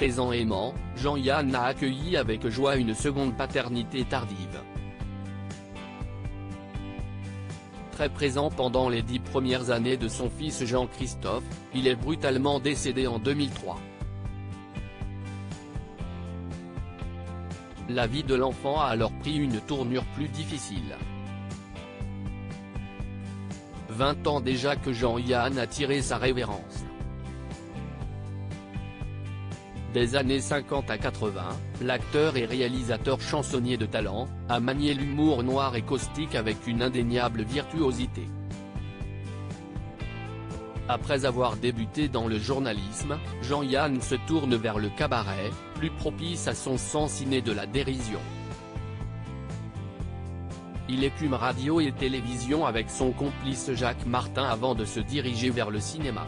présent aimant, Jean-Yann a accueilli avec joie une seconde paternité tardive. Très présent pendant les 10 premières années de son fils Jean-Christophe, il est brutalement décédé en 2003. La vie de l'enfant a alors pris une tournure plus difficile. 20 ans déjà que Jean-Yann a tiré sa révérence. Des années 50 à 80, l'acteur et réalisateur chansonnier de talent, a manié l'humour noir et caustique avec une indéniable virtuosité. Après avoir débuté dans le journalisme, Jean-Yann se tourne vers le cabaret, plus propice à son sens inné de la dérision. Il écume radio et télévision avec son complice Jacques Martin avant de se diriger vers le cinéma.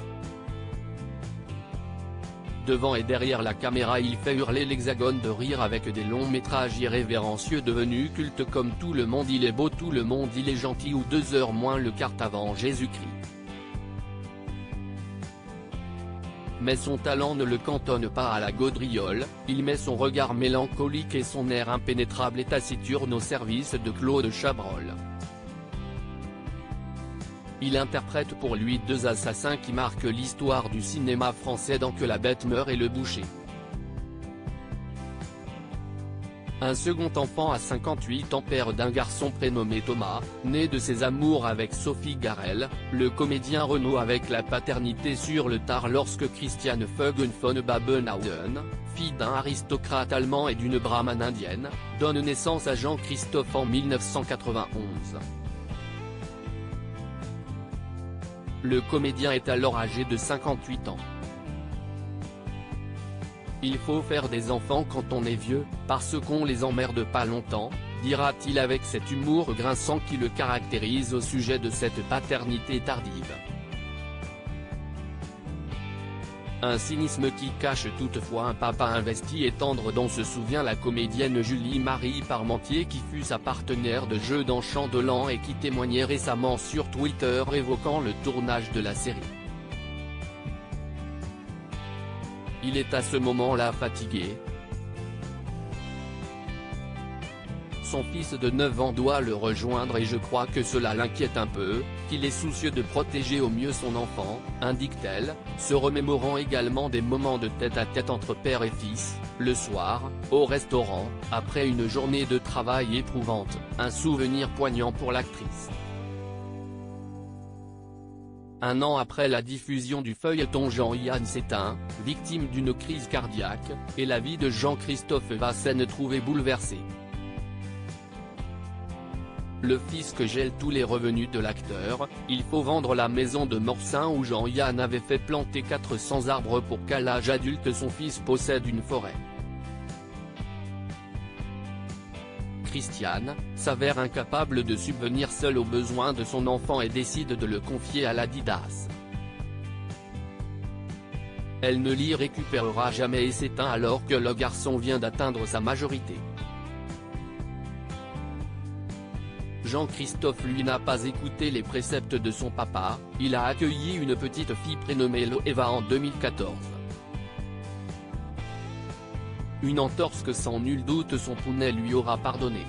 Devant et derrière la caméra il fait hurler l'hexagone de rire avec des longs métrages irrévérencieux devenus cultes comme Tout le monde il est beau, Tout le monde il est gentil ou 2 heures moins le quart avant Jésus-Christ. Mais son talent ne le cantonne pas à la gaudriole, il met son regard mélancolique et son air impénétrable et taciturne au service de Claude Chabrol. Il interprète pour lui 2 assassins qui marquent l'histoire du cinéma français dans Que la bête meurt et Le boucher. Un second enfant à 58 ans, père d'un garçon prénommé Thomas, né de ses amours avec Sophie Garel, le comédien renoue avec la paternité sur le tard lorsque Christiane Fugen von Babenhausen, fille d'un aristocrate allemand et d'une brahmane indienne, donne naissance à Jean-Christophe en 1991. Le comédien est alors âgé de 58 ans. Il faut faire des enfants quand on est vieux, parce qu'on les emmerde pas longtemps, dira-t-il avec cet humour grinçant qui le caractérise au sujet de cette paternité tardive. Un cynisme qui cache toutefois un papa investi et tendre dont se souvient la comédienne Julie-Marie Parmentier qui fut sa partenaire de jeu dans Chandelant et qui témoignait récemment sur Twitter évoquant le tournage de la série. Il est à ce moment-là fatigué. Son fils de 9 ans doit le rejoindre et je crois que cela l'inquiète un peu, qu'il est soucieux de protéger au mieux son enfant, indique-t-elle, se remémorant également des moments de tête-à-tête entre père et fils, le soir, au restaurant, après une journée de travail éprouvante, un souvenir poignant pour l'actrice. Un an après la diffusion du feuilleton Jean-Yann s'éteint, victime d'une crise cardiaque, et la vie de Jean-Christophe va s'en trouver bouleversée. Le fisc gèle tous les revenus de l'acteur, il faut vendre la maison de Morsain où Jean-Yann avait fait planter 400 arbres pour qu'à l'âge adulte son fils possède une forêt. Christiane s'avère incapable de subvenir seule aux besoins de son enfant et décide de le confier à l'Adidas. Elle ne l'y récupérera jamais et s'éteint alors que le garçon vient d'atteindre sa majorité. Jean-Christophe lui n'a pas écouté les préceptes de son papa, il a accueilli une petite fille prénommée Loeva en 2014. Une entorse que sans nul doute son pounet lui aura pardonné.